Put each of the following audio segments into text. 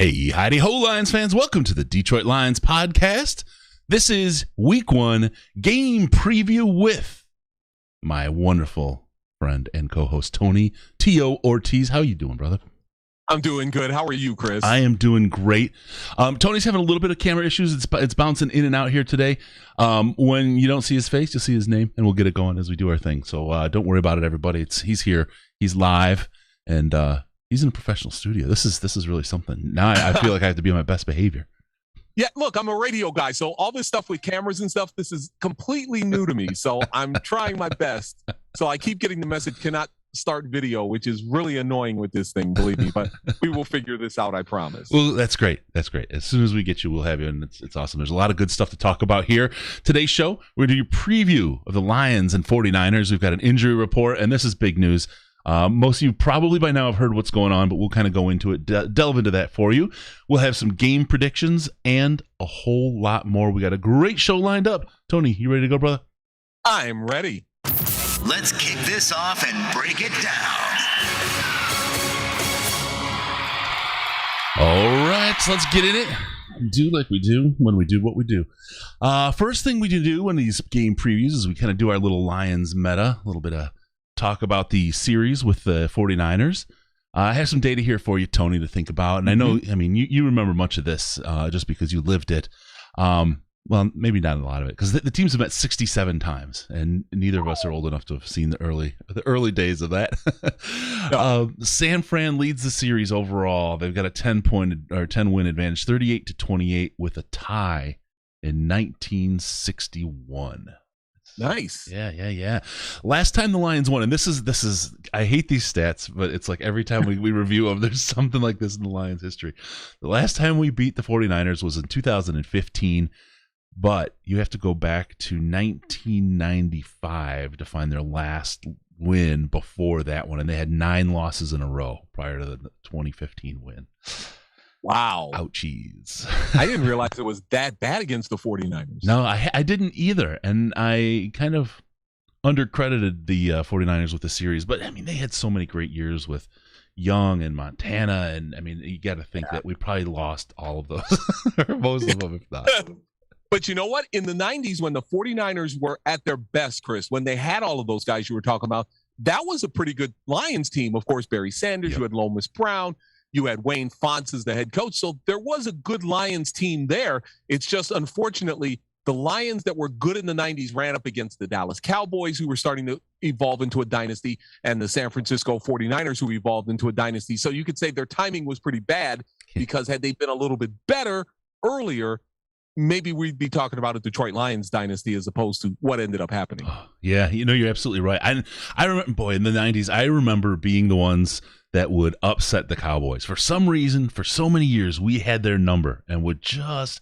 Hey, howdy ho, Lions fans. Welcome to the Detroit Lions podcast. This is week 1 game preview with my wonderful friend and co-host, Tony T.O. Ortiz. How you doing, brother? I'm doing good. How are you, Chris? I am doing great. Tony's having a little bit of camera issues. It's bouncing in and out here today. When you don't see his face, you'll see his name, and we'll get it going as we do our thing. So don't worry about it, everybody. He's here. He's live, and he's in a professional studio. This is really something. Now I feel like I have to be on my best behavior. Yeah, look, I'm a radio guy, so all this stuff with cameras and stuff, this is completely new to me. So I'm trying my best. So I keep getting the message, cannot start video, which is really annoying with this thing, believe me. But we will figure this out, I promise. Well, that's great. That's great. As soon as we get you, we'll have you, and it's awesome. There's a lot of good stuff to talk about here. Today's show, we're going to do a preview of the Lions and 49ers. We've got an injury report, and this is big news. Most of you probably by now have heard what's going on, but we'll kind of go into it, delve into that for you. We'll have some game predictions and a whole lot more. We got a great show lined up. Tony, you ready to go, brother? I'm ready. Let's kick this off and break it down. All right, so let's get in it. Do like we do when we do what we do. First thing we do in these game previews is we kind of do our little Lions meta, a little bit of talk about the series with the 49ers. I have some data here for you, Tony, to think about. And I know, I mean, you remember much of this just because you lived it. Well, maybe not a lot of it, because the teams have met 67 times, and neither of us are old enough to have seen the early days of that. San Fran leads the series overall. They've got a 10-win advantage, 38-28, with a tie in 1961. Nice. Yeah. Last time the Lions won, and this is I hate these stats, but it's like every time we review them, there's something like this in the Lions history. The last time we beat the 49ers was in 2015, but you have to go back to 1995 to find their last win before that one, and they had 9 losses in a row prior to the 2015 win. Wow. Ouchies. I didn't realize it was that bad against the 49ers. No, I didn't either. And I kind of undercredited the 49ers with the series. But, I mean, they had so many great years with Young and Montana. And, I mean, you got to think that we probably lost all of those, or most of them, if not. But you know what? In the 90s, when the 49ers were at their best, Chris, when they had all of those guys you were talking about, that was a pretty good Lions team. Of course, Barry Sanders, you had Lomas Brown. You had Wayne Fontes as the head coach. So there was a good Lions team there. It's just, unfortunately, the Lions that were good in the 90s ran up against the Dallas Cowboys, who were starting to evolve into a dynasty, and the San Francisco 49ers, who evolved into a dynasty. So you could say their timing was pretty bad, because had they been a little bit better earlier, maybe we'd be talking about a Detroit Lions dynasty as opposed to what ended up happening. Yeah, you're absolutely right. I remember, boy, in the 90s, I remember being the ones that would upset the Cowboys. For some reason, for so many years, we had their number and would just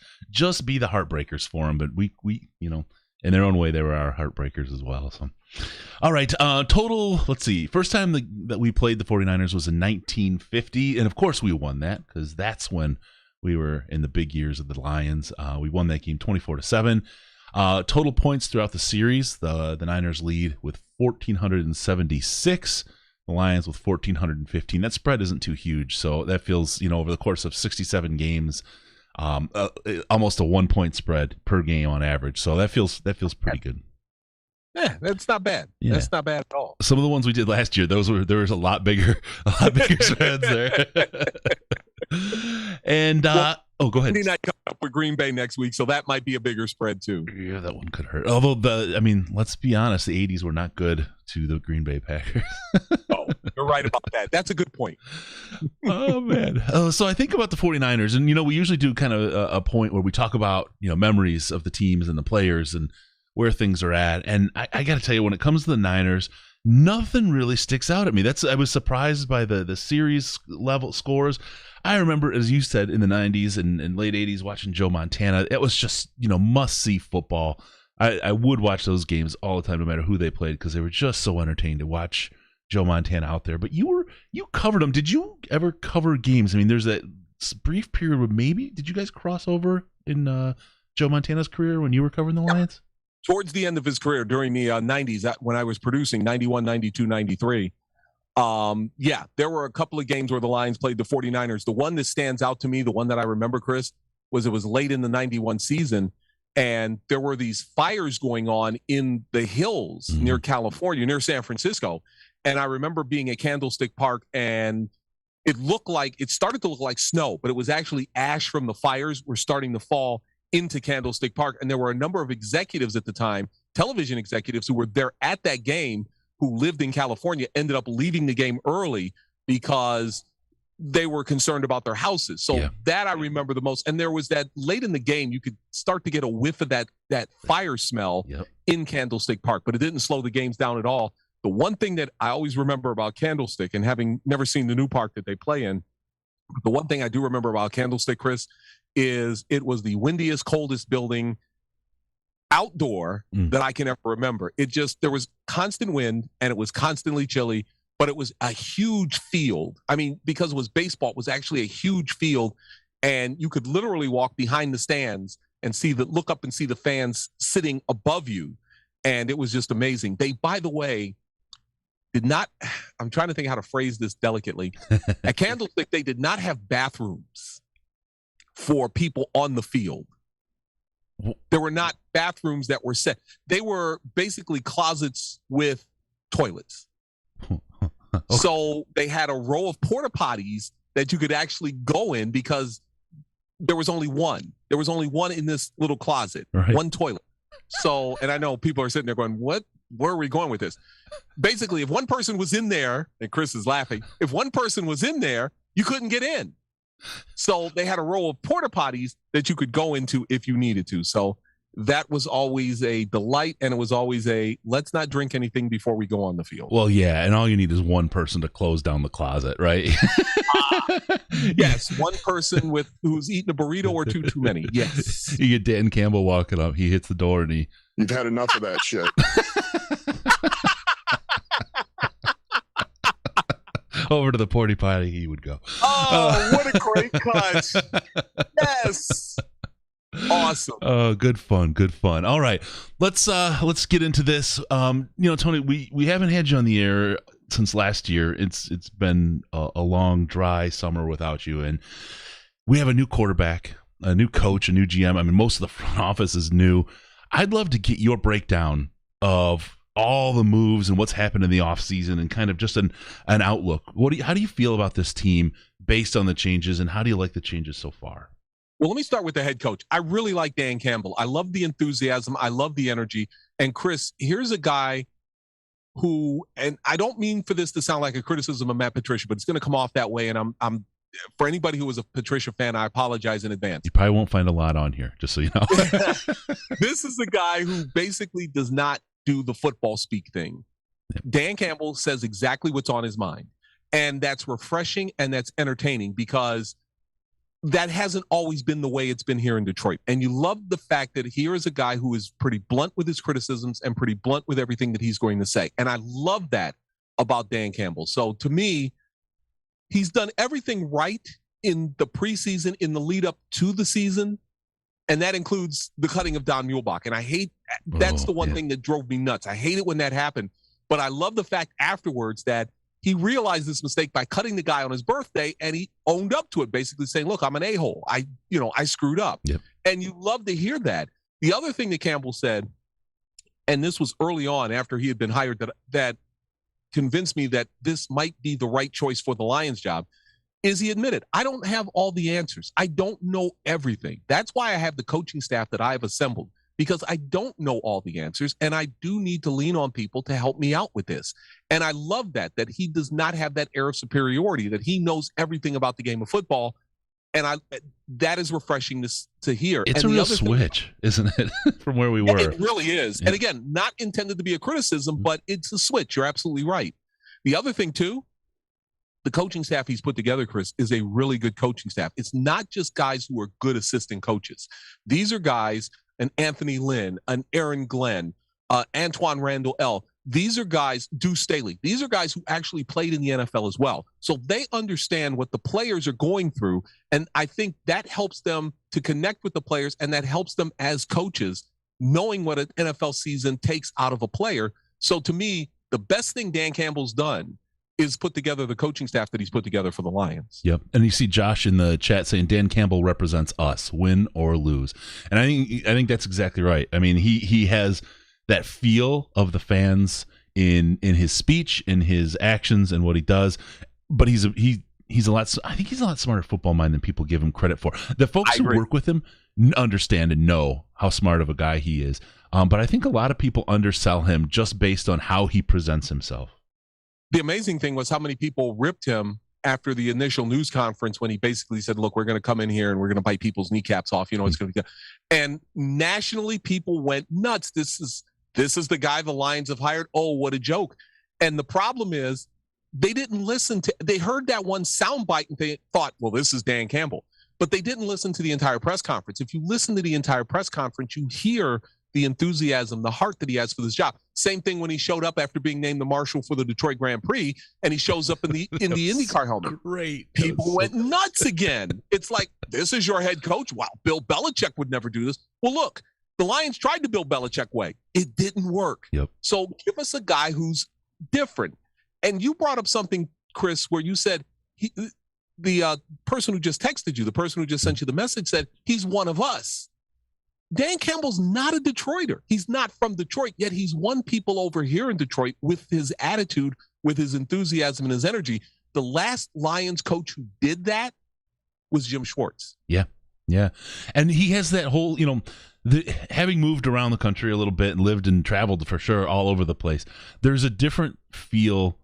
be the heartbreakers for them. But we in their own way, they were our heartbreakers as well. So, all right, total, let's see. First time that we played the 49ers was in 1950. And, of course, we won that because that's when we were in the big years of the Lions. We won that game 24-7. Total points throughout the series, the Niners lead with 1,476. The Lions with 1,415. That spread isn't too huge, so that feels, over the course of 67 games, almost a 1-point spread per game on average. So that feels pretty good. Yeah, that's not bad. Yeah. That's not bad at all. Some of the ones we did last year, there was a lot bigger spreads there. And go ahead. Night coming up with Green Bay next week, so that might be a bigger spread too. Yeah, that one could hurt. Although let's be honest, the 80s were not good to the Green Bay Packers. Oh, you're right about that. That's a good point. Oh man. So I think about the 49ers, and we usually do kind of a point where we talk about memories of the teams and the players and where things are at. And I got to tell you, when it comes to the Niners, nothing really sticks out at me. I was surprised by the series level scores. I remember, as you said, in the 90s and late 80s, watching Joe Montana. It was just, must-see football. I would watch those games all the time, no matter who they played, because they were just so entertaining to watch Joe Montana out there. But you covered them. Did you ever cover games? I mean, there's that brief period where did you guys cross over in Joe Montana's career when you were covering the Lions? Towards the end of his career, during the 90s, when I was producing 91, 92, 93, Yeah, there were a couple of games where the Lions played the 49ers. The one that stands out to me, the one that I remember, Chris, was it was late in the 91 season, and there were these fires going on in the hills near California, near San Francisco. And I remember being at Candlestick Park, and it started to look like snow, but it was actually ash from the fires were starting to fall into Candlestick Park. And there were a number of executives at the time, television executives, who were there at that game, who lived in California, ended up leaving the game early because they were concerned about their houses. So that I remember the most. And there was that late in the game, you could start to get a whiff of that fire smell in Candlestick Park, but it didn't slow the games down at all. The one thing that I always remember about Candlestick, and having never seen the new park that they play in, the one thing I do remember about Candlestick, Chris, is it was the windiest, coldest building outdoor that I can ever remember. There was constant wind and it was constantly chilly, but it was a huge field. I mean, because it was baseball, it was actually a huge field, and you could literally walk behind the stands and look up and see the fans sitting above you. And it was just amazing. They, by the way, I'm trying to think how to phrase this delicately. At Candlestick, they did not have bathrooms for people on the field. There were not bathrooms that were set. They were basically closets with toilets. Okay. So they had a row of porta potties that you could actually go in, because there was only one. There was only one in this little closet, one toilet. So, and I know people are sitting there going, what? Where are we going with this? Basically, if one person was in there, and Chris is laughing, if one person was in there, you couldn't get in. So they had a row of porta potties that you could go into if you needed to. So that was always a delight, and it was always let's not drink anything before we go on the field. Well, yeah, and all you need is one person to close down the closet, right? Yes, one person who's eating a burrito or too many. Yes. You get Dan Campbell walking up. He hits the door and You've had enough of that shit. Over to the porta potty he would go. Oh, what a great cut. Yes. Awesome. Oh, good fun. All right. Let's get into this. Tony, we haven't had you on the air since last year. It's been a long, dry summer without you, and we have a new quarterback, a new coach, a new GM. I mean, most of the front office is new. I'd love to get your breakdown of all the moves and what's happened in the offseason, and kind of just an outlook. How do you feel about this team based on the changes, and how do you like the changes so far? Well, let me start with the head coach. I really like Dan Campbell. I love the enthusiasm. I love the energy. And Chris, here's a guy who, and I don't mean for this to sound like a criticism of Matt Patricia, but it's going to come off that way. And I'm for anybody who was a Patricia fan, I apologize in advance. You probably won't find a lot on here, just so you know. This is the guy who basically does not do the football speak thing. Yep. Dan Campbell says exactly what's on his mind. And that's refreshing and that's entertaining, because that hasn't always been the way it's been here in Detroit. And you love the fact that here is a guy who is pretty blunt with his criticisms and pretty blunt with everything that he's going to say. And I love that about Dan Campbell. So to me, he's done everything right in the preseason, in the lead up to the season. And that includes the cutting of Don Muhlbach. And I hate, that's the one thing that drove me nuts. I hate it when that happened. But I love the fact afterwards that he realized this mistake by cutting the guy on his birthday, and he owned up to it, basically saying, look, I'm an a-hole. I screwed up. Yep. And you love to hear that. The other thing that Campbell said, and this was early on after he had been hired, that convinced me that this might be the right choice for the Lions job, is he admitted, I don't have all the answers. I don't know everything. That's why I have the coaching staff that I've assembled, because I don't know all the answers, and I do need to lean on people to help me out with this. And I love that he does not have that air of superiority, that he knows everything about the game of football. And that is refreshing to hear. It's a real switch, isn't it, from where we were? It really is. Yeah. And again, not intended to be a criticism, but it's a switch. You're absolutely right. The other thing, too, the coaching staff he's put together, Chris, is a really good coaching staff. It's not just guys who are good assistant coaches. These are guys, an Anthony Lynn, an Aaron Glenn, Antoine Randall L. These are guys, Deuce Staley. These are guys who actually played in the NFL as well. So they understand what the players are going through. And I think that helps them to connect with the players, and that helps them as coaches, knowing what an NFL season takes out of a player. So to me, the best thing Dan Campbell's done is put together the coaching staff that he's put together for the Lions. Yep. And you see Josh in the chat saying Dan Campbell represents us, win or lose. And I think that's exactly right. I mean, he has that feel of the fans in his speech, in his actions, and what he does. But he's a lot. I think he's a lot smarter football mind than people give him credit for. The folks who work with him understand and know how smart of a guy he is. But I think a lot of people undersell him just based on how he presents himself. The amazing thing was how many people ripped him after the initial news conference when he basically said, look, we're going to come in here and we're going to bite people's kneecaps off. You know, it's going to be good. And nationally, people went nuts. This is the guy the Lions have hired. Oh, what a joke. And the problem is they didn't listen to, they heard that one soundbite and they thought, well, this is Dan Campbell. But they didn't listen to the entire press conference. If you listen to the entire press conference, you hear the enthusiasm, the heart that he has for this job. Same thing when he showed up after being named the marshal for the Detroit Grand Prix, and he shows up in the IndyCar helmet. Great. People went nuts again. It's like, this is your head coach? Wow, Bill Belichick would never do this. Well, look, the Lions tried the Bill Belichick way. It didn't work. Yep. So give us a guy who's different. And you brought up something, Chris, where you said the person who just texted you, the person who just sent you the message said, he's one of us. Dan Campbell's not a Detroiter. He's not from Detroit, yet he's won people over here in Detroit with his attitude, with his enthusiasm and his energy. The last Lions coach who did that was Jim Schwartz. Yeah, yeah. And he has that whole, having moved around the country a little bit and lived and traveled for sure all over the place, there's a different feel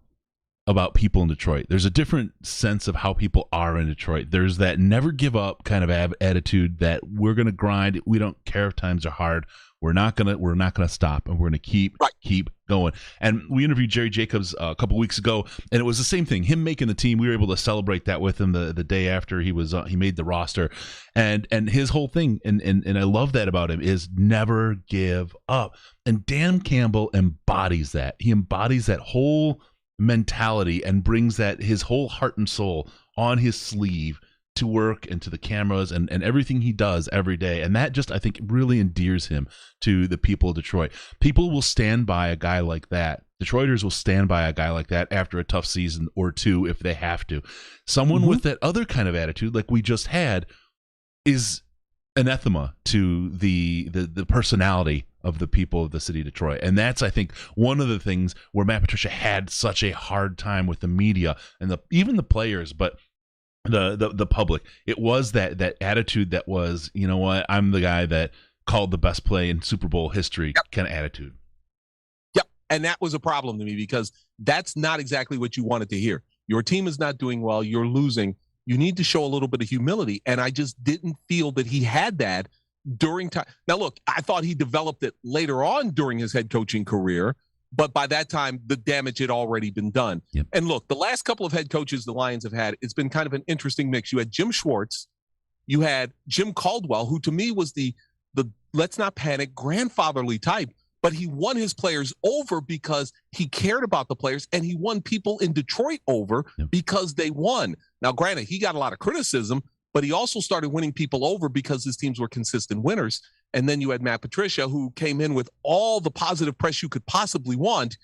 about people in Detroit. There's a different sense of how people are in Detroit. There's that never give up kind of attitude that we're going to grind. We don't care if times are hard. We're not going to stop, and we're going to keep going. And we interviewed Jerry Jacobs a couple weeks ago, and it was the same thing. Him making the team, we were able to celebrate that with him the day after he made the roster. And his whole thing, and I love that about him, is never give up. And Dan Campbell embodies that. He embodies that whole mentality and brings that his whole heart and soul on his sleeve to work and to the cameras and everything he does every day. And that just, I think, really endears him to the people of Detroit. People will stand by a guy like that. Detroiters will stand by a guy like that after a tough season or two if they have to. Someone with that other kind of attitude like we just had is anathema to the personality of the people of the city of Detroit. And that's, I think, one of the things where Matt Patricia had such a hard time with the media and even the players, but the public. It was that attitude that was, you know what, I'm the guy that called the best play in Super Bowl history kind of attitude. Yep. And that was a problem to me because that's not exactly what you wanted to hear. Your team is not doing well. You're losing. You need to show a little bit of humility. And I just didn't feel that he had that during time. Now, look, I thought he developed it later on during his head coaching career, but by that time, the damage had already been done. Yep. And look, the last couple of head coaches the Lions have had, it's been kind of an interesting mix. You had Jim Schwartz, you had Jim Caldwell, who to me was the let's not panic grandfatherly type, but he won his players over because he cared about the players, and he won people in Detroit over because they won. Now, granted, he got a lot of criticism, but he also started winning people over because his teams were consistent winners. And then you had Matt Patricia, who came in with all the positive press you could possibly want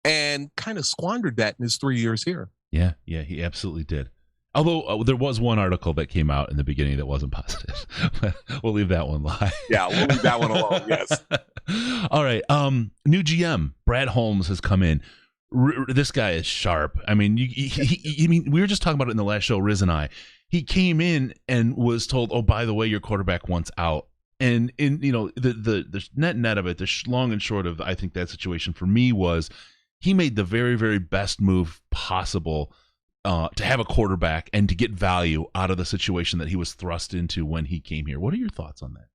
and kind of squandered that in his 3 years here. Yeah, he absolutely did. Although there was one article that came out in the beginning that wasn't positive. We'll leave that one lie. Yeah, we'll leave that one alone, yes. All right. New GM, Brad Holmes, has come in. This guy is sharp. I mean, we were just talking about it in the last show, Riz and I. He came in and was told, oh, by the way, your quarterback wants out. And the net of it, the long and short of, I think, that situation for me was he made the very, very best move possible to have a quarterback and to get value out of the situation that he was thrust into when he came here. What are your thoughts on that?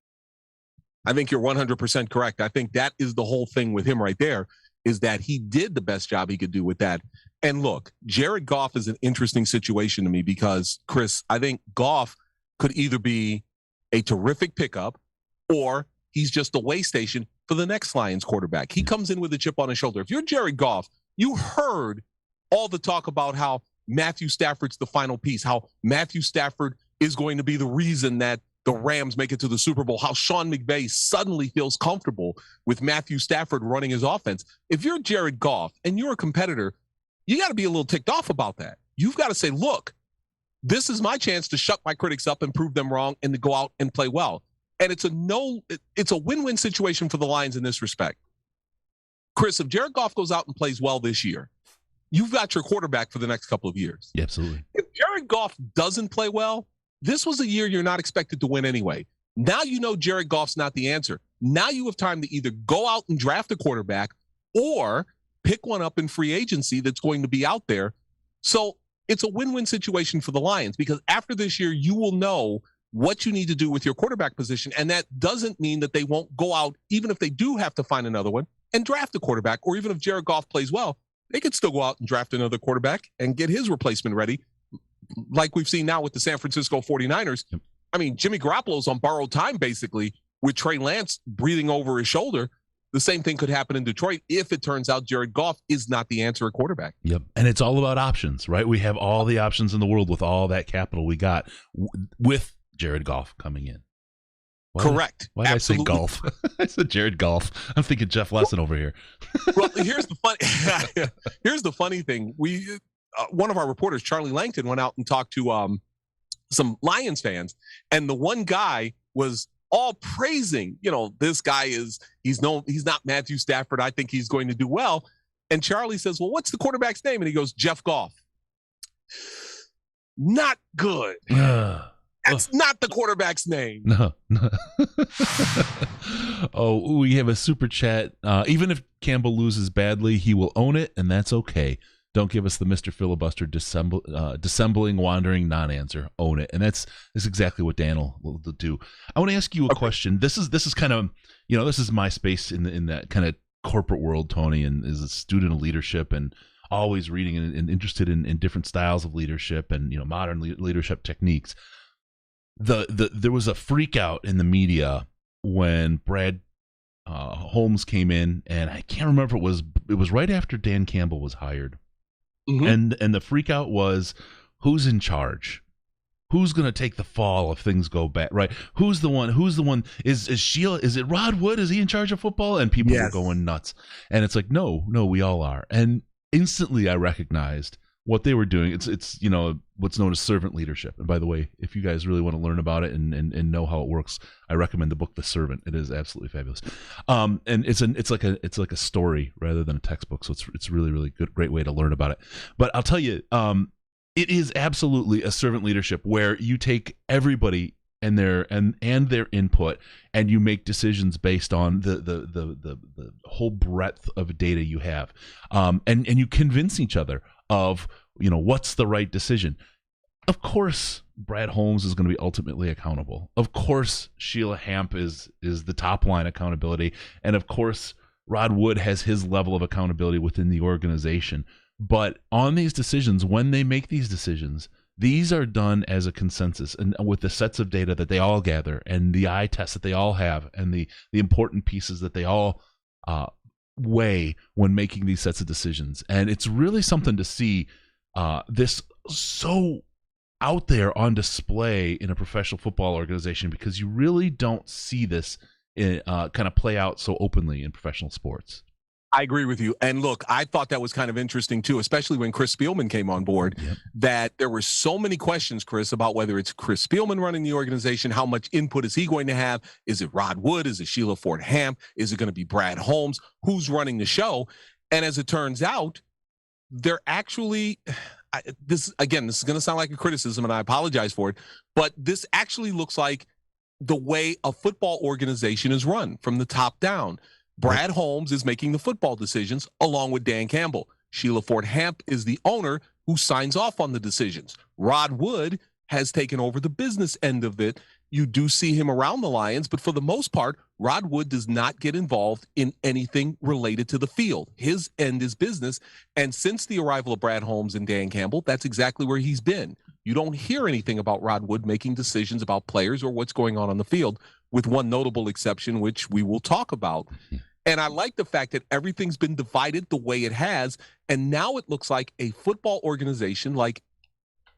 I think you're 100% correct. I think that is the whole thing with him right there, is that he did the best job he could do with that. And look, Jared Goff is an interesting situation to me because, Chris, I think Goff could either be a terrific pickup or he's just a way station for the next Lions quarterback. He comes in with a chip on his shoulder. If you're Jared Goff, you heard all the talk about how Matthew Stafford's the final piece, how Matthew Stafford is going to be the reason that the Rams make it to the Super Bowl, how Sean McVay suddenly feels comfortable with Matthew Stafford running his offense. If you're Jared Goff and you're a competitor, you got to be a little ticked off about that. You've got to say, look, this is my chance to shut my critics up and prove them wrong and to go out and play well. And it's a win-win situation for the Lions in this respect. Chris, if Jared Goff goes out and plays well this year, you've got your quarterback for the next couple of years. Yeah, absolutely. If Jared Goff doesn't play well, this was a year you're not expected to win anyway. Now you know Jared Goff's not the answer. Now you have time to either go out and draft a quarterback or pick one up in free agency that's going to be out there. So it's a win-win situation for the Lions because after this year, you will know what you need to do with your quarterback position. And that doesn't mean that they won't go out, even if they do have to find another one, and draft a quarterback. Or even if Jared Goff plays well, they could still go out and draft another quarterback and get his replacement ready, like we've seen now with the San Francisco 49ers. I mean, Jimmy Garoppolo's on borrowed time, basically, with Trey Lance breathing over his shoulder. The same thing could happen in Detroit if it turns out Jared Goff is not the answer at quarterback. Yep. And it's all about options, right? We have all the options in the world with all that capital we got with Jared Goff coming in. Correct. Why did I say golf? I said Jared Goff. I'm thinking Jeff Lesson over here. Well, here's the funny thing. We one of our reporters, Charlie Langton, went out and talked to some Lions fans, and the one guy was all praising, this guy he's not Matthew Stafford. I think he's going to do well. And Charlie says, well, what's the quarterback's name? And he goes, Jeff Goff. Not good. That's not the quarterback's name. No. Oh, we have a super chat. Even if Campbell loses badly, he will own it, and that's okay. Don't give us the Mr. Filibuster dissembling, wandering non-answer. Own it. And that's exactly what Dan will do. I want to ask you a question. This is kind of, this is my space in that kind of corporate world, Tony, and is a student of leadership and always reading and interested in different styles of leadership and, modern leadership techniques. There was a freak out in the media when Brad Holmes came in, and I can't remember if it was right after Dan Campbell was hired. Mm-hmm. And the freak out was, who's in charge? Who's going to take the fall if things go bad? Right? Who's the one? Is Sheila? Is it Rod Wood? Is he in charge of football? And people were going nuts. And it's like, no, we all are. And instantly, I recognized what they were doing. It's what's known as servant leadership. And by the way, if you guys really want to learn about it and know how it works, I recommend the book The Servant. It is absolutely fabulous. And it's like a story rather than a textbook. So it's really, really great way to learn about it. But I'll tell you, it is absolutely a servant leadership where you take everybody and their input and you make decisions based on the whole breadth of data you have. And you convince each other of what's the right decision. Of course, Brad Holmes is going to be ultimately accountable. Of course, Sheila Hamp is the top line accountability, and of course, Rod Wood has his level of accountability within the organization. But on these decisions, when they make these decisions, these are done as a consensus and with the sets of data that they all gather and the eye tests that they all have and the important pieces that they all weigh when making these sets of decisions. And it's really something to see this so out there on display in a professional football organization, because you really don't see this kind of play out so openly in professional sports. I agree with you. And look, I thought that was kind of interesting too, especially when Chris Spielman came on board, that there were so many questions, Chris, about whether it's Chris Spielman running the organization, how much input is he going to have? Is it Rod Wood? Is it Sheila Ford Hamp? Is it going to be Brad Holmes? Who's running the show? And as it turns out, they're actually, this is going to sound like a criticism and I apologize for it, but this actually looks like the way a football organization is run from the top down. Brad Holmes is making the football decisions along with Dan Campbell. Sheila Ford Hamp is the owner who signs off on the decisions. Rod Wood has taken over the business end of it. You do see him around the Lions, but for the most part, Rod Wood does not get involved in anything related to the field. His end is business. And since the arrival of Brad Holmes and Dan Campbell, that's exactly where he's been. You don't hear anything about Rod Wood making decisions about players or what's going on the field, with one notable exception, which we will talk about. And I like the fact that everything's been divided the way it has. And now it looks like a football organization like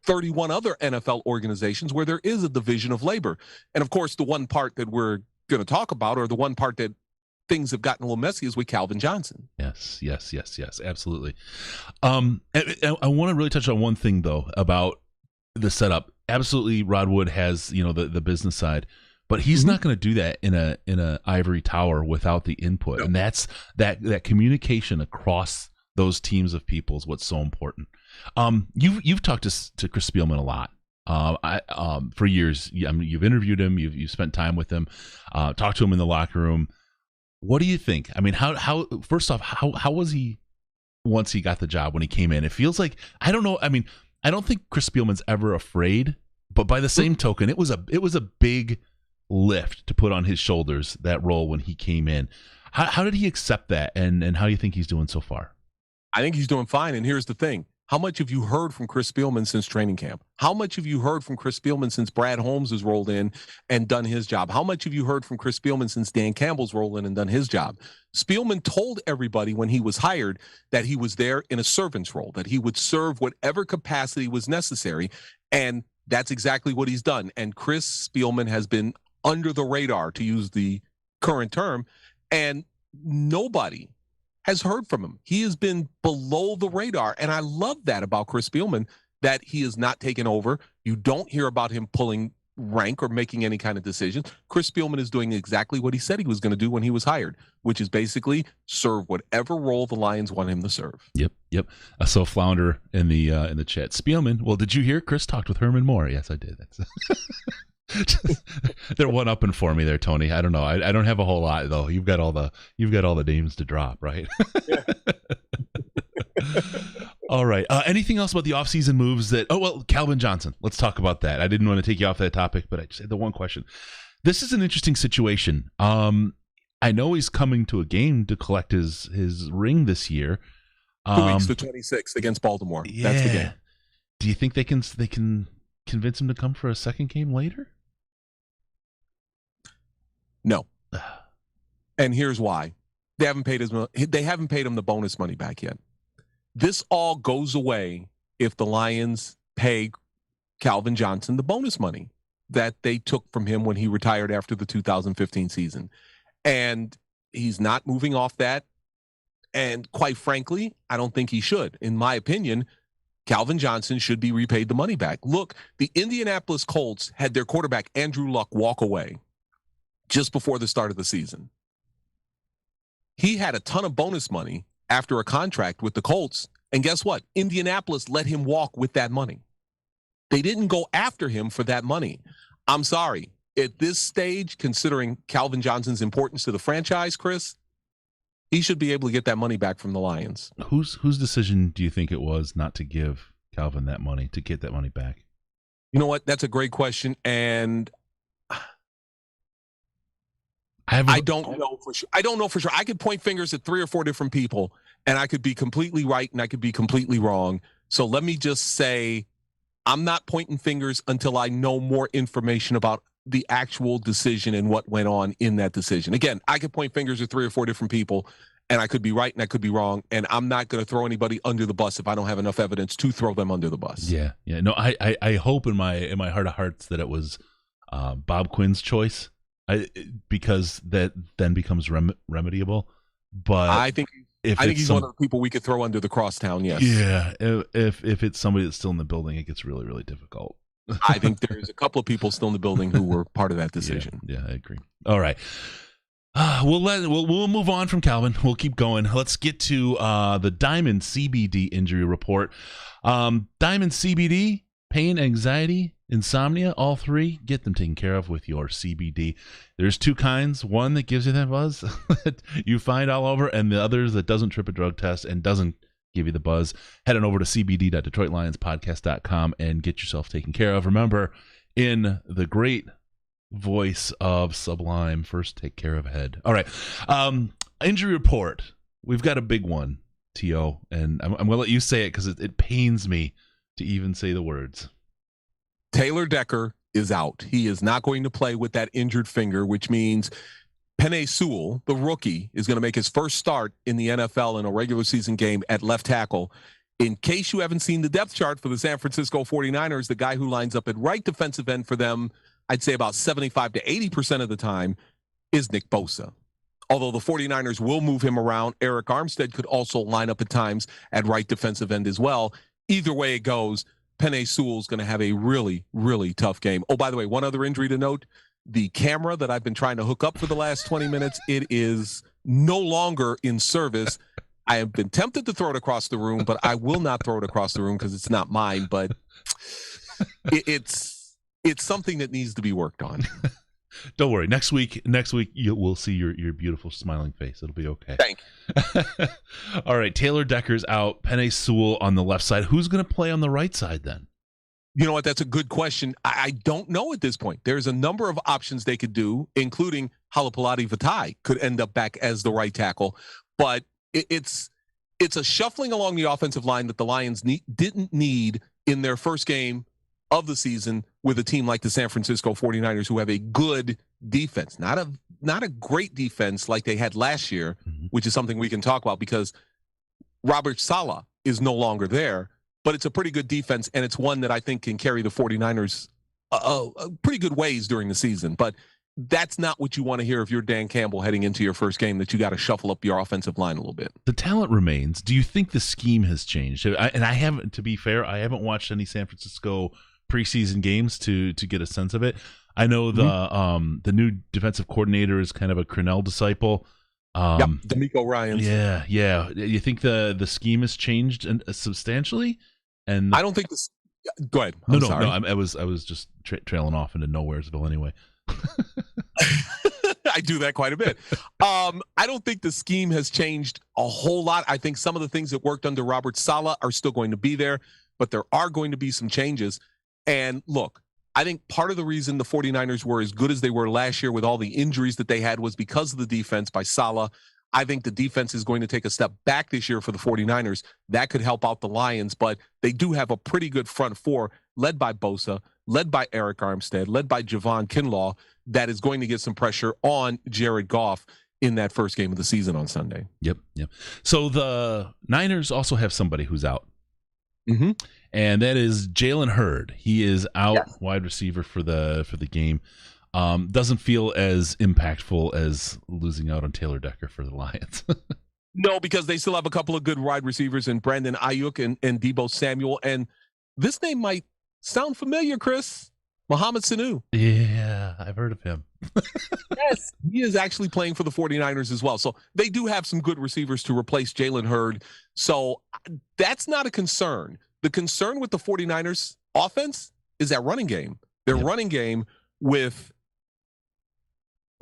31 other NFL organizations where there is a division of labor. And of course, the one part that we're going to talk about, or the one part that things have gotten a little messy is with Calvin Johnson. Yes, absolutely. And I want to really touch on one thing though about the setup. Absolutely, Rod Wood has the business side, but he's not going to do that in a ivory tower without the input, and that's that communication across those teams of people is what's so important. You've talked to Chris Spielman a lot. For years. You've interviewed him. You've spent time with him. Talked to him in the locker room. What do you think? I mean, how first off, how was he once he got the job when he came in? It feels like, I don't know. I mean, I don't think Chris Spielman's ever afraid, but by the same token, it was a big lift to put on his shoulders, that role when he came in. How did he accept that, and how do you think he's doing so far? I think he's doing fine. And here's the thing. How much have you heard from Chris Spielman since training camp? How much have you heard from Chris Spielman since Brad Holmes has rolled in and done his job? How much have you heard from Chris Spielman since Dan Campbell's rolled in and done his job? Spielman told everybody when he was hired that he was there in a servant's role, that he would serve whatever capacity was necessary. And that's exactly what he's done. And Chris Spielman has been under the radar, to use the current term, and nobody has heard from him. He has been below the radar, and I love that about Chris Spielman, that he has not taken over. You don't hear about him pulling rank or making any kind of decisions. Chris Spielman is doing exactly what he said he was going to do when he was hired, which is basically serve whatever role the Lions want him to serve. Yep. I saw Flounder in the chat. Spielman. Well, did you hear Chris talked with Herman Moore? Yes, I did. That's they're one-upping for me there, Tony. I don't know. I don't have a whole lot though. You've got all the names to drop, right? All right. Anything else about the offseason moves that? Oh well, Calvin Johnson. Let's talk about that. I didn't want to take you off that topic, but I just had the one question. This is an interesting situation. I know he's coming to a game to collect his ring this year. 2 weeks, the 26th against Baltimore. Yeah. That's the game. Do you think they can convince him to come for a second game later? No. And here's why. They haven't paid him the bonus money back yet. This all goes away if the Lions pay Calvin Johnson the bonus money that they took from him when he retired after the 2015 season. And he's not moving off that. And quite frankly, I don't think he should. In my opinion, Calvin Johnson should be repaid the money back. Look, the Indianapolis Colts had their quarterback, Andrew Luck, walk away just before the start of the season. He had a ton of bonus money after a contract with the Colts. And guess what? Indianapolis let him walk with that money. They didn't go after him for that money. I'm sorry. At this stage, considering Calvin Johnson's importance to the franchise, Chris, he should be able to get that money back from the Lions. Whose decision do you think it was not to give Calvin that money, to get that money back? You know what? That's a great question. And I don't know for sure. I could point fingers at 3 or 4 different people, and I could be completely right and I could be completely wrong. So let me just say, I'm not pointing fingers until I know more information about the actual decision and what went on in that decision. Again, I could point fingers at 3 or 4 different people, and I could be right and I could be wrong, and I'm not going to throw anybody under the bus if I don't have enough evidence to throw them under the bus. Yeah. No, I hope in my heart of hearts that it was Bob Quinn's choice, because that then becomes remediable. But I think he's one of the people we could throw under the crosstown. Yes. Yeah. If it's somebody that's still in the building, it gets really, really difficult. I think there's a couple of people still in the building who were part of that decision. Yeah, I agree. All right. We'll move on from Calvin. We'll keep going. Let's get to the Diamond CBD injury report. Diamond CBD, pain, anxiety, insomnia, all 3, get them taken care of with your CBD. There's 2 kinds. One that gives you that buzz that you find all over, and the others that doesn't trip a drug test and doesn't give you the buzz. Head on over to cbd.detroitlionspodcast.com and get yourself taken care of. Remember, in the great voice of Sublime, first take care of head. All right. Injury report. We've got a big one, T.O., and I'm going to let you say it because it pains me to even say the words. Taylor Decker is out. He is not going to play with that injured finger, which means Penei Sewell, the rookie, is going to make his first start in the NFL in a regular season game at left tackle. In case you haven't seen the depth chart for the San Francisco 49ers, the guy who lines up at right defensive end for them, I'd say about 75 to 80% of the time, is Nick Bosa. although the 49ers will move him around. Eric Armstead could also line up at times at right defensive end as well. Either way it goes, Penei Sewell's going to have a really, really tough game. Oh, by the way, one other injury to note, the camera that I've been trying to hook up for the last 20 minutes, it is no longer in service. I have been tempted to throw it across the room, but I will not throw it across the room because it's not mine, but it's something that needs to be worked on. Don't worry. Next week we'll see your beautiful smiling face. It'll be okay. Thank you. All right, Taylor Decker's out. Penei Sewell on the left side. Who's going to play on the right side then? You know what? That's a good question. I don't know at this point. There's a number of options they could do, including Halapalati Vaitai could end up back as the right tackle. But it's a shuffling along the offensive line that the Lions didn't need in their first game of the season with a team like the San Francisco 49ers, who have a good defense, not a great defense like they had last year, which is something we can talk about because Robert Saleh is no longer there, but it's a pretty good defense, and it's one that I think can carry the 49ers pretty good ways during the season. But that's not what you want to hear if you're Dan Campbell heading into your first game, that you got to shuffle up your offensive line a little bit. The talent remains. Do you think the scheme has changed? To be fair, I haven't watched any San Francisco preseason games to get a sense of it. I know the new defensive coordinator is kind of a Crennel disciple. D'Amico Ryans. Yeah. You think the scheme has changed substantially? And I don't think this. Go ahead. No. I was just trailing off into Nowheresville anyway. I do that quite a bit. I don't think the scheme has changed a whole lot. I think some of the things that worked under Robert Saleh are still going to be there, but there are going to be some changes. And look, I think part of the reason the 49ers were as good as they were last year with all the injuries that they had was because of the defense by Saleh. I think the defense is going to take a step back this year for the 49ers. That could help out the Lions, but they do have a pretty good front four led by Bosa, led by Eric Armstead, led by Javon Kinlaw, that is going to get some pressure on Jared Goff in that first game of the season on Sunday. Yep. So the Niners also have somebody who's out. And that is Jalen Hurd. He is out, wide receiver for the game. Doesn't feel as impactful as losing out on Taylor Decker for the Lions. No, because they still have a couple of good wide receivers in Brandon Ayuk and Deebo Samuel. And this name might sound familiar, Chris. Mohamed Sanu. Yeah, I've heard of him. Yes, he is actually playing for the 49ers as well. So they do have some good receivers to replace Jalen Hurd. So that's not a concern. The concern with the 49ers offense is that running game. Their running game with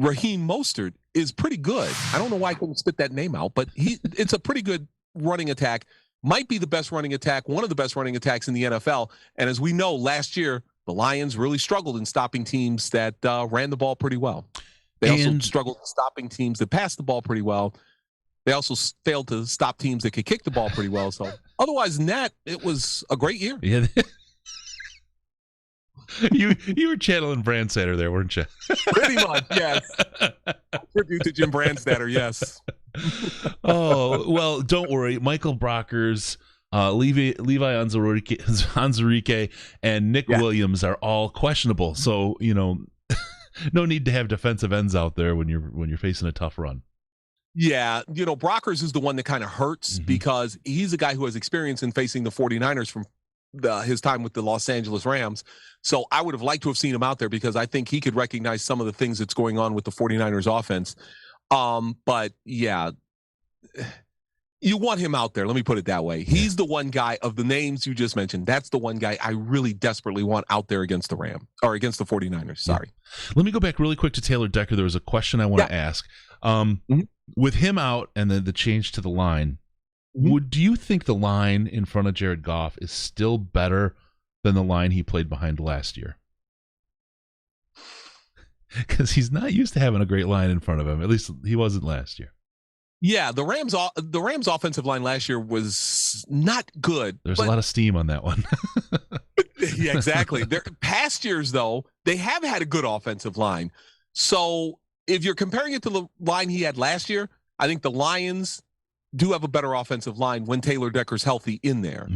Raheem Mostert is pretty good. I don't know why I couldn't spit that name out, but it's a pretty good running attack. Might be the best running attack, one of the best running attacks in the NFL. And as we know, last year, the Lions really struggled in stopping teams that ran the ball pretty well. They also struggled in stopping teams that passed the ball pretty well. They also failed to stop teams that could kick the ball pretty well. So otherwise than that, it was a great year. Yeah. You were channeling Brandstatter there, weren't you? Pretty much, yes. Tribute to Jim Brandstatter, yes. Oh, well, don't worry. Michael Brockers, Levi Onwuzurike, and Nick Williams are all questionable. So, no need to have defensive ends out there when you're facing a tough run. Yeah, Brockers is the one that kind of hurts because he's a guy who has experience in facing the 49ers from his time with the Los Angeles Rams. So I would have liked to have seen him out there because I think he could recognize some of the things that's going on with the 49ers offense. But yeah, you want him out there. Let me put it that way. He's the one guy of the names you just mentioned. That's the one guy I really desperately want out there against the 49ers. Sorry. Yeah. Let me go back really quick to Taylor Decker. There was a question I want to ask. With him out and then the change to the line, do you think the line in front of Jared Goff is still better than the line he played behind last year? Because he's not used to having a great line in front of him. At least he wasn't last year. Yeah, the Rams offensive line last year was not good. There's a lot of steam on that one. Yeah, exactly. Their past years, though, they have had a good offensive line. So if you're comparing it to the line he had last year, I think the Lions do have a better offensive line when Taylor Decker's healthy in there.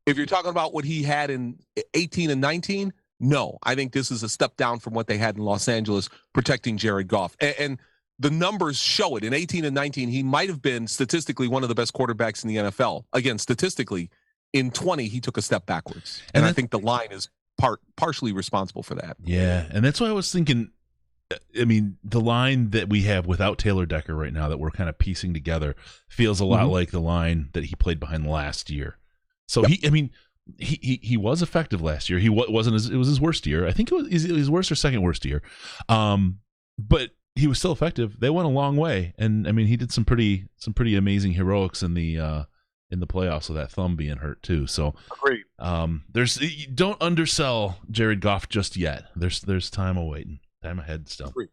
If you're talking about what he had in 18 and 19, no. I think this is a step down from what they had in Los Angeles protecting Jared Goff. And the numbers show it. In 18 and 19, he might have been statistically one of the best quarterbacks in the NFL. Again, statistically, in 20, he took a step backwards. And I think the line is partially responsible for that. Yeah, and that's why I was thinking, I mean, the line that we have without Taylor Decker right now that we're kind of piecing together feels a lot like the line that he played behind last year. So he was effective last year. He wasn't it was his worst year. I think it was his worst or second worst year. But he was still effective. They went a long way, and I mean, he did some pretty amazing heroics in the playoffs with that thumb being hurt too. So agreed. Don't undersell Jared Goff just yet. There's time awaiting. Time ahead still. Agreed.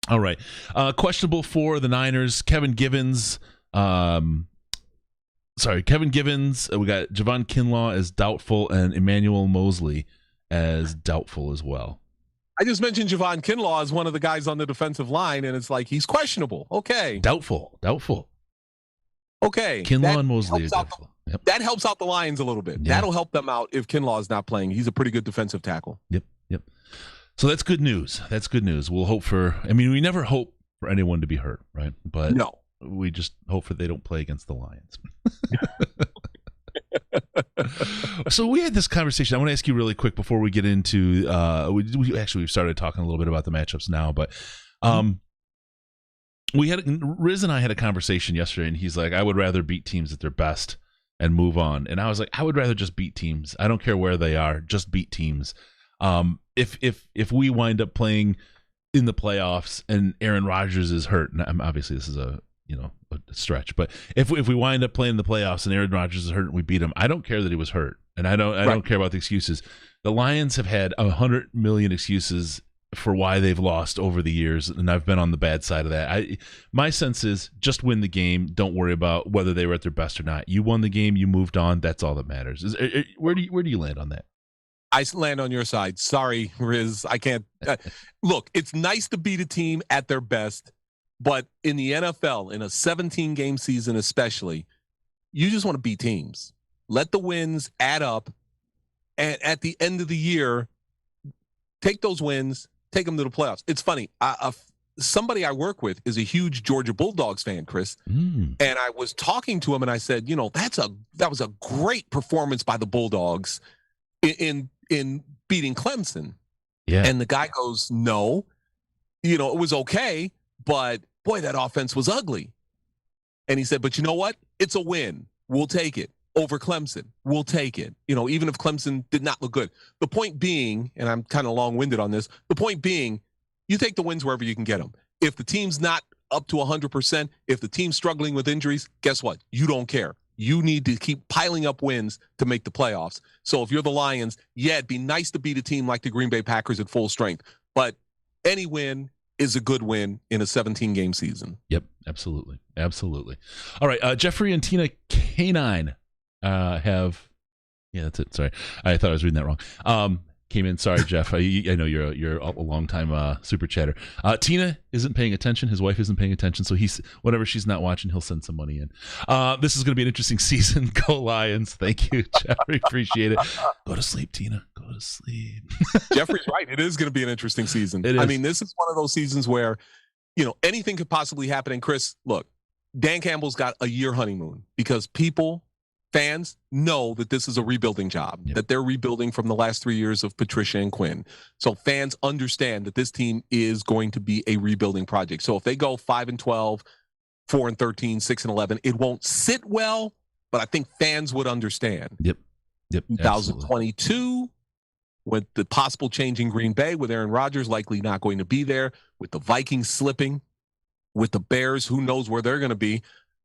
All right. Questionable for the Niners. Kevin Givens. Kevin Givens. We got Javon Kinlaw as doubtful and Emmanuel Mosley as doubtful as well. I just mentioned Javon Kinlaw as one of the guys on the defensive line, and it's like he's questionable. Okay. Doubtful. Okay. Kinlaw and Mosley are doubtful. Yep. That helps out the Lions a little bit. Yeah. That'll help them out if Kinlaw is not playing. He's a pretty good defensive tackle. Yep. So that's good news. We'll hope for, I mean, we never hope for anyone to be hurt, right? But no. We just hope that they don't play against the Lions. So we had this conversation. I want to ask you really quick before we get into we've started talking a little bit about the matchups now, but Riz and I had a conversation yesterday, and he's like, I would rather beat teams at their best and move on. And I was like, I would rather just beat teams. I don't care where they are, just beat teams. If we wind up playing in the playoffs and Aaron Rodgers is hurt, and obviously this is a stretch, but if we wind up playing in the playoffs and Aaron Rodgers is hurt and we beat him, I don't care that he was hurt, and I don't care about the excuses. The Lions have had 100 million excuses for why they've lost over the years, and I've been on the bad side of that. My sense is just win the game. Don't worry about whether they were at their best or not. You won the game. You moved on. That's all that matters. Where do you land on that? I land on your side. Sorry, Riz. I can't. Look, it's nice to beat a team at their best, but in the NFL, in a 17-game season especially, you just want to beat teams. Let the wins add up, and at the end of the year, take those wins, take them to the playoffs. It's funny. Somebody I work with is a huge Georgia Bulldogs fan, Chris, and I was talking to him, and I said, that was a great performance by the Bulldogs in beating Clemson. Yeah. And the guy goes, no, it was okay, but boy, that offense was ugly. And he said, but you know what? It's a win. We'll take it over Clemson. We'll take it. Even if Clemson did not look good. The point being, and I'm kind of long-winded on this, the point being, you take the wins wherever you can get them. If the team's not up to 100%, if the team's struggling with injuries, guess what? You don't care. You need to keep piling up wins to make the playoffs. So if you're the Lions, it'd be nice to beat a team like the Green Bay Packers at full strength. But any win is a good win in a 17-game season. Yep, absolutely. All right, Jeffrey and Tina K9 have... Yeah, that's it. Sorry. I thought I was reading that wrong. Came in. Sorry, Jeff. I know you're a long-time super chatter. Tina isn't paying attention. His wife isn't paying attention. So whenever she's not watching, he'll send some money in. This is going to be an interesting season. Go Lions. Thank you, Jeffrey. Appreciate it. Go to sleep, Tina. Go to sleep. Jeffrey's right. It is going to be an interesting season. I mean, this is one of those seasons where, anything could possibly happen. And Chris, look, Dan Campbell's got a year honeymoon because fans know that this is a rebuilding job, that they're rebuilding from the last 3 years of Patricia and Quinn. So fans understand that this team is going to be a rebuilding project. So if they go 5-12, 4-13, 6-11, it won't sit well, but I think fans would understand. Yep. 2022, absolutely. With the possible change in Green Bay, with Aaron Rodgers likely not going to be there, with the Vikings slipping, with the Bears, who knows where they're going to be.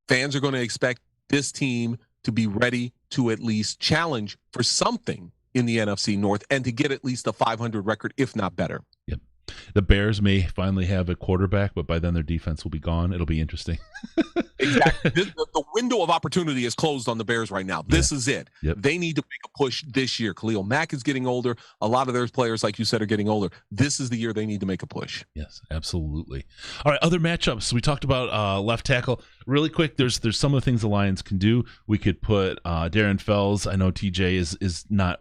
Fans are going to expect this team to be ready to at least challenge for something in the NFC North and to get at least a 500 record, if not better. Yep. The Bears may finally have a quarterback, but by then their defense will be gone. It'll be interesting. Exactly. The window of opportunity is closed on the Bears right now. This is it. Yep. They need to make a push this year. Khalil Mack is getting older. A lot of their players, like you said, are getting older. This is the year they need to make a push. Yes, absolutely. All right, other matchups. We talked about left tackle. Really quick, there's some of the things the Lions can do. We could put Darren Fells. I know TJ is not,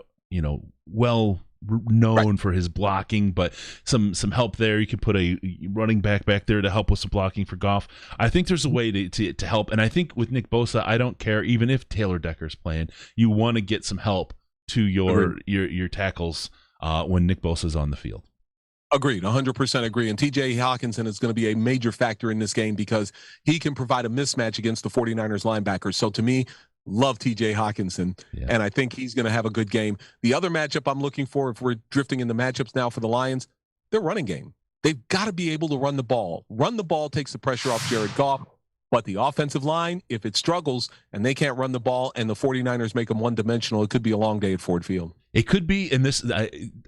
well known for his blocking, but some help there. You could put a running back there to help with some blocking for Goff. I think there's a way to help, and I think with Nick Bosa, I don't care even if Taylor Decker's playing. You want to get some help to your tackles when Nick Bosa's on the field. Agreed, 100% agree. And TJ Hawkinson is going to be a major factor in this game because he can provide a mismatch against the 49ers linebackers. So to me, love TJ Hawkinson, and I think he's going to have a good game. The other matchup I'm looking for, if we're drifting into matchups now for the Lions, their running game. They've got to be able to run the ball. Run the ball takes the pressure off Jared Goff, but the offensive line, if it struggles and they can't run the ball and the 49ers make them one-dimensional, it could be a long day at Ford Field. It could be, and this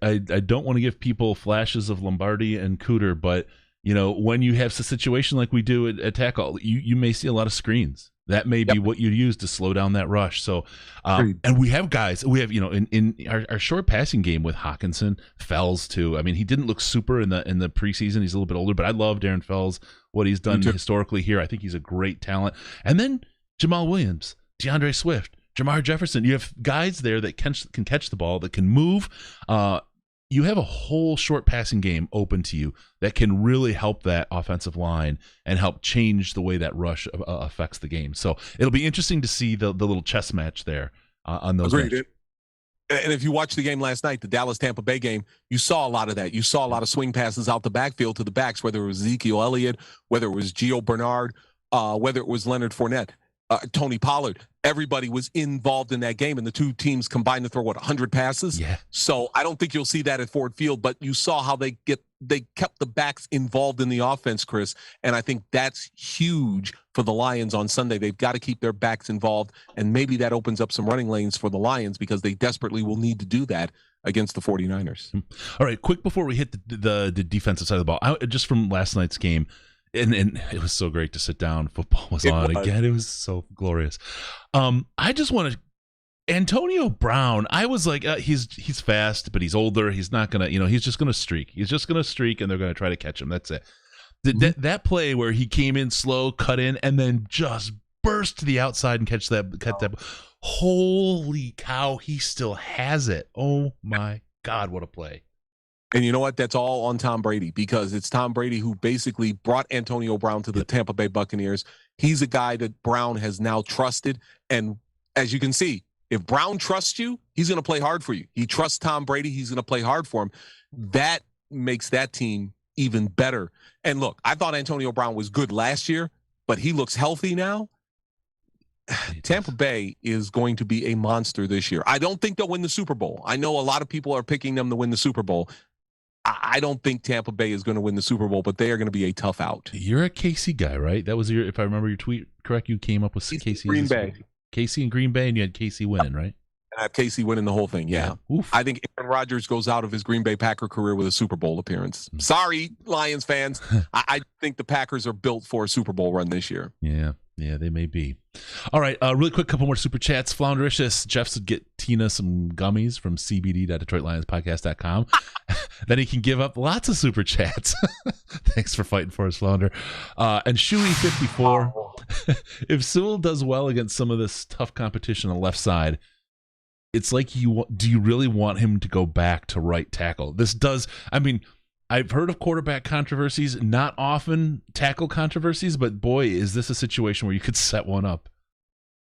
I don't want to give people flashes of Lombardi and Cooter, but when you have a situation like we do at tackle, you may see a lot of screens. That may be what you use to slow down that rush. So, and we have guys. We have in our short passing game with Hawkinson, Fells too. I mean, he didn't look super in the preseason. He's a little bit older, but I love Darren Fells. What he's done historically here, I think he's a great talent. And then Jamal Williams, DeAndre Swift, Jamar Jefferson. You have guys there that can catch the ball, that can move. You have a whole short passing game open to you that can really help that offensive line and help change the way that rush affects the game. So it'll be interesting to see the little chess match there on those. Agreed. And if you watched the game last night, the Dallas-Tampa Bay game, you saw a lot of that. You saw a lot of swing passes out the backfield to the backs, whether it was Ezekiel Elliott, whether it was Gio Bernard, whether it was Leonard Fournette. Tony Pollard, everybody was involved in that game, and the two teams combined to throw 100 passes. Yeah. So I don't think you'll see that at Ford Field, but you saw how they kept the backs involved in the offense, Chris, and I think that's huge for the Lions on Sunday. They've got to keep their backs involved, and maybe that opens up some running lanes for the Lions because they desperately will need to do that against the 49ers. All right, quick before we hit the defensive side of the ball, just from last night's game. And it was so great to sit down. Football was on again. It was so glorious. I just want to Antonio Brown. I was like, he's fast, but he's older. He's not gonna, he's just gonna streak. He's just gonna streak, and they're gonna try to catch him. That's it. That play where he came in slow, cut in, and then just burst to the outside and catch that. Holy cow! He still has it. Oh my God! What a play! And you know what? That's all on Tom Brady because it's Tom Brady who basically brought Antonio Brown to the Tampa Bay Buccaneers. He's a guy that Brown has now trusted. And as you can see, if Brown trusts you, he's going to play hard for you. He trusts Tom Brady. He's going to play hard for him. That makes that team even better. And look, I thought Antonio Brown was good last year, but he looks healthy now. Tampa Bay is going to be a monster this year. I don't think they'll win the Super Bowl. I know a lot of people are picking them to win the Super Bowl. I don't think Tampa Bay is going to win the Super Bowl, but they are going to be a tough out. You're a KC guy, right? That was if I remember your tweet correct, you came up with KC. Green Bay. KC and Green Bay, and you had KC winning, right? And I have KC winning the whole thing, yeah. I think Aaron Rodgers goes out of his Green Bay Packer career with a Super Bowl appearance. Sorry, Lions fans. I think the Packers are built for a Super Bowl run this year. Yeah, they may be. All right, really quick, couple more super chats. Floundericious. Jeff said get Tina some gummies from cbd.detroitlionspodcast.com. Then he can give up lots of super chats. Thanks for fighting for us, Flounder. And Shuey54. If Sewell does well against some of this tough competition on the left side, it's like do you really want him to go back to right tackle? This does, I mean, I've heard of quarterback controversies, not often tackle controversies, but boy, is this a situation where you could set one up.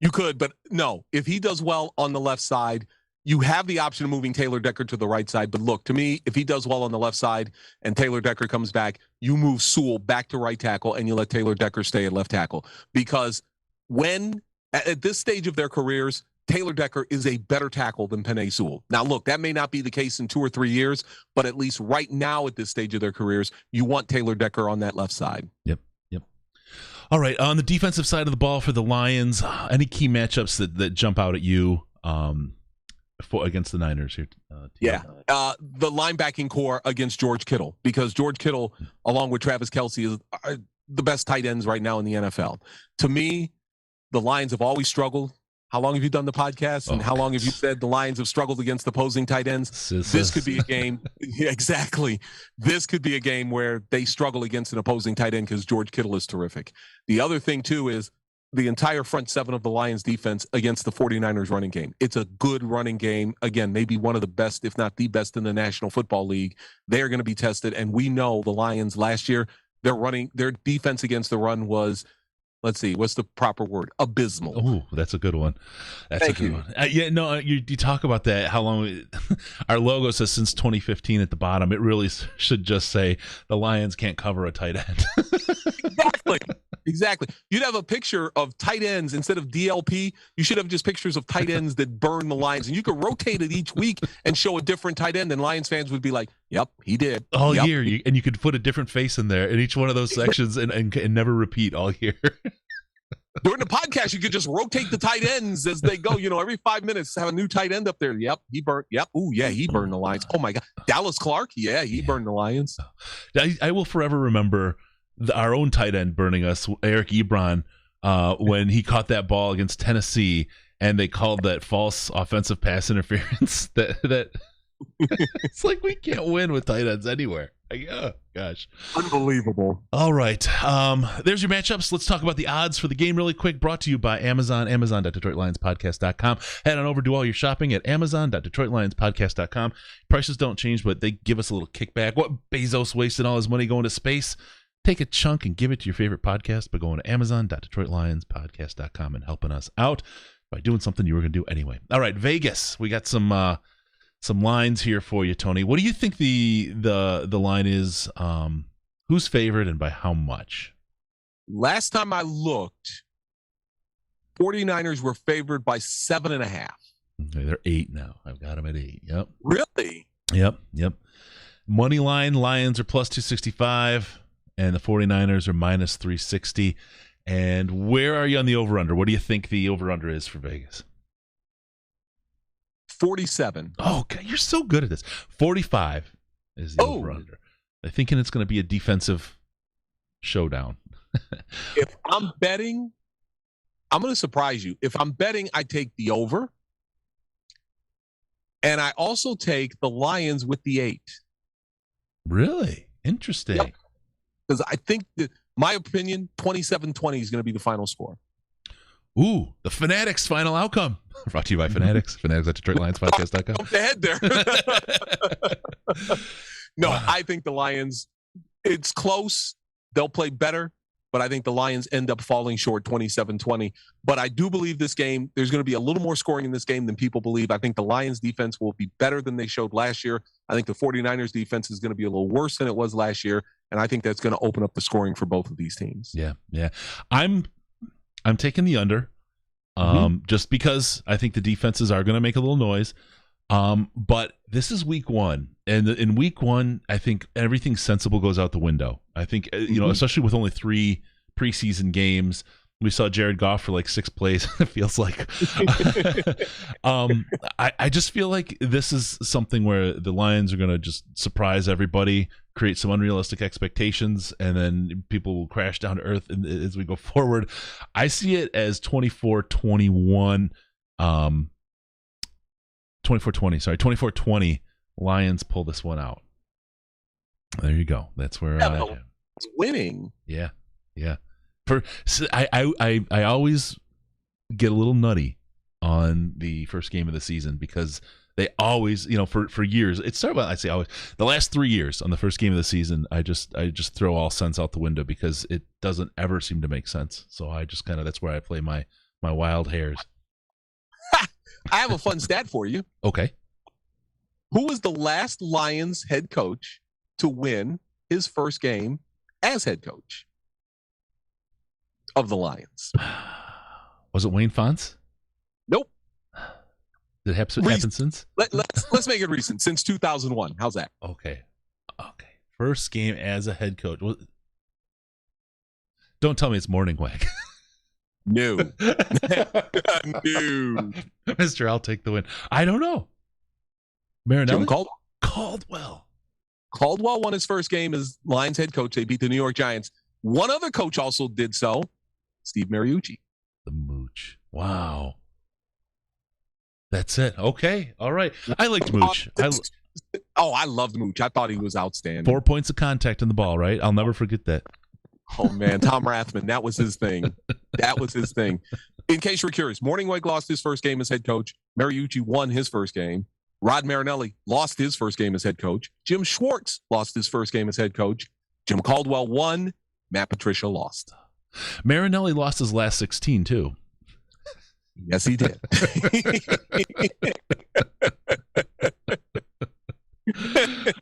You could, but no. If he does well on the left side, you have the option of moving Taylor Decker to the right side. But look, to me, if he does well on the left side and Taylor Decker comes back, you move Sewell back to right tackle and you let Taylor Decker stay at left tackle. Because at this stage of their careers, Taylor Decker is a better tackle than Penei Sewell. Now, look, that may not be the case in 2 or 3 years, but at least right now at this stage of their careers, you want Taylor Decker on that left side. Yep. All right, on the defensive side of the ball for the Lions, any key matchups that jump out at you against the Niners here? The linebacking core against George Kittle, because George Kittle, along with Travis Kelce, are the best tight ends right now in the NFL. To me, the Lions have always struggled. How long have you done the podcast? And how long have you said the Lions have struggled against opposing tight ends? This could be a game. Yeah, exactly. This could be a game where they struggle against an opposing tight end because George Kittle is terrific. The other thing, too, is the entire front seven of the Lions defense against the 49ers running game. It's a good running game. Again, maybe one of the best, if not the best in the National Football League. They're going to be tested. And we know the Lions last year, their defense against the run was, let's see, what's the proper word? Abysmal. Oh, that's a good one. Thank you. You talk about that, how long our logo says since 2015 at the bottom. It really should just say the Lions can't cover a tight end. Exactly. You'd have a picture of tight ends instead of DLP. You should have just pictures of tight ends that burn the Lions, and you could rotate it each week and show a different tight end, and Lions fans would be like, yep, he did. All year. And you could put a different face in there in each one of those sections and never repeat all year. During the podcast, you could just rotate the tight ends as they go. Every 5 minutes, have a new tight end up there. Yep, he burned. Yep. Oh, yeah, he burned the Lions. Oh, my God. Dallas Clark. Yeah, he burned the Lions. I will forever remember our own tight end burning us, Eric Ebron, when he caught that ball against Tennessee, and they called that false offensive pass interference. That it's like we can't win with tight ends anywhere. Oh, gosh. Unbelievable. All right. There's your matchups. Let's talk about the odds for the game really quick. Brought to you by Amazon, amazon.detroitlionspodcast.com. Head on over, do all your shopping at amazon.detroitlionspodcast.com. Prices don't change, but they give us a little kickback. What Bezos wasting all his money going to space? Take a chunk and give it to your favorite podcast by going to amazon.detroitlionspodcast.com and helping us out by doing something you were going to do anyway. All right, Vegas. We got some lines here for you, Tony. What do you think the line is? Who's favored and by how much? Last time I looked, 49ers were favored by 7.5. Okay, they're 8 now. I've got them at 8. Yep. Really? Yep. Money line, Lions are plus 265. And the 49ers are minus 360. And where are you on the over-under? What do you think the over-under is for Vegas? 47. Oh, God, you're so good at this. 45 is the over-under. They're thinking it's going to be a defensive showdown. If I'm betting, I'm going to surprise you. If I'm betting, I take the over. And I also take the Lions with the 8. Really? Interesting. Yep. Because I think that, my opinion, 27-20 is going to be the final score. Ooh, the Fanatics final outcome. Brought to you by Fanatics. Fanatics at DetroitLionsPodcast.com. Up the head there. No, wow. I think the Lions, it's close. They'll play better, but I think the Lions end up falling short 27-20. But I do believe this game, there's going to be a little more scoring in this game than people believe. I think the Lions defense will be better than they showed last year. I think the 49ers defense is going to be a little worse than it was last year. And I think that's going to open up the scoring for both of these teams. Yeah. I'm taking the under, just because I think the defenses are going to make a little noise. But this is week 1, and in week 1, I think everything sensible goes out the window. I think especially with only 3 preseason games. We saw Jared Goff for like 6 plays. It feels like. I just feel like this is something where the Lions are going to just surprise everybody, create some unrealistic expectations, and then people will crash down to earth as we go forward. I see it as 24-21. 24-20. Lions pull this one out. There you go. That's where it's winning. Yeah. I always get a little nutty on the first game of the season because they always, for years, it started. Well, I say always. The last 3 years on the first game of the season, I just throw all sense out the window because it doesn't ever seem to make sense. So I just that's where I play my wild hairs. I have a fun stat for you. Okay. Who was the last Lions head coach to win his first game as head coach of the Lions? Was it Wayne Fonts? Nope. Did it happen since? Let's make it recent. Since 2001. How's that? Okay. First game as a head coach. Don't tell me it's Morningweg. No. No. Mister, I'll take the win. I don't know. Marinelli? Jim Caldwell. Caldwell won his first game as Lions head coach. They beat the New York Giants. One other coach also did so. Steve Mariucci. The Mooch. Wow. That's it. Okay. All right. I liked Mooch. I loved Mooch. I thought he was outstanding. 4 points of contact in the ball, right? I'll never forget that. Oh, man. Tom Rathman, that was his thing. That was his thing. In case you're curious, Morningweg lost his first game as head coach. Mariucci won his first game. Rod Marinelli lost his first game as head coach. Jim Schwartz lost his first game as head coach. Jim Caldwell won. Matt Patricia lost. Marinelli lost his last 16, too. Yes, he did.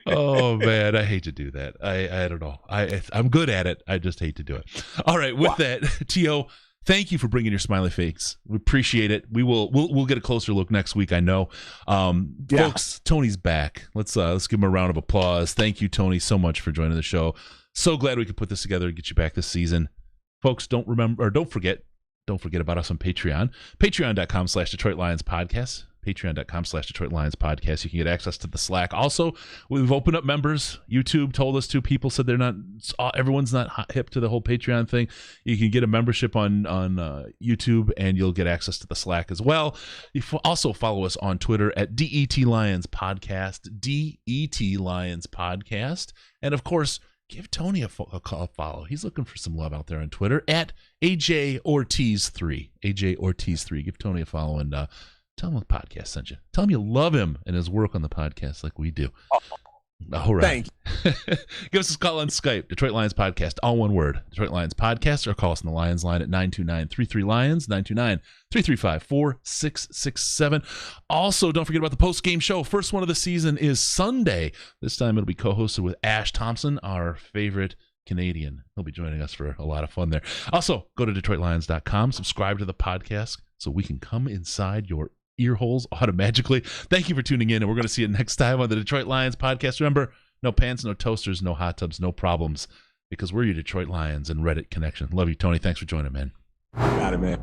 Oh, man, I hate to do that. I don't know. I'm good at it. I just hate to do it. All right, with that, T.O., thank you for bringing your smiley face. We appreciate it. We'll get a closer look next week, I know. Folks, Tony's back. Let's give him a round of applause. Thank you, Tony, so much for joining the show. So glad we could put this together and get you back this season. Folks, don't forget about us on Patreon. Patreon.com/Detroit Lions Podcast. Patreon.com/Detroit Lions Podcast. You can get access to the Slack. Also, we've opened up members. YouTube told us to. People said everyone's not hip to the whole Patreon thing. You can get a membership on YouTube, and you'll get access to the Slack as well. You also follow us on Twitter at DET Lions Podcast, DET Lions Podcast. And of course, give Tony a follow. He's looking for some love out there on Twitter at AJ Ortiz3. AJ Ortiz3. Give Tony a follow and tell him the podcast sent you. Tell him you love him and his work on the podcast like we do. All right. Thank you. Give us a call on Skype, Detroit Lions Podcast, all one word, Detroit Lions Podcast, or call us on the Lions line at 929-33-LIONS, 929-335-4667. Also, don't forget about the post-game show. First one of the season is Sunday. This time it'll be co-hosted with Ash Thompson, our favorite Canadian. He'll be joining us for a lot of fun there. Also, go to DetroitLions.com, subscribe to the podcast so we can come inside your ear holes automatically. Thank you for tuning in, and we're going to see you next time on the Detroit Lions Podcast. Remember, no pants, no toasters, no hot tubs, no problems, because we're your Detroit Lions and Reddit connection. Love you, Tony. Thanks for joining, man. Got it, man.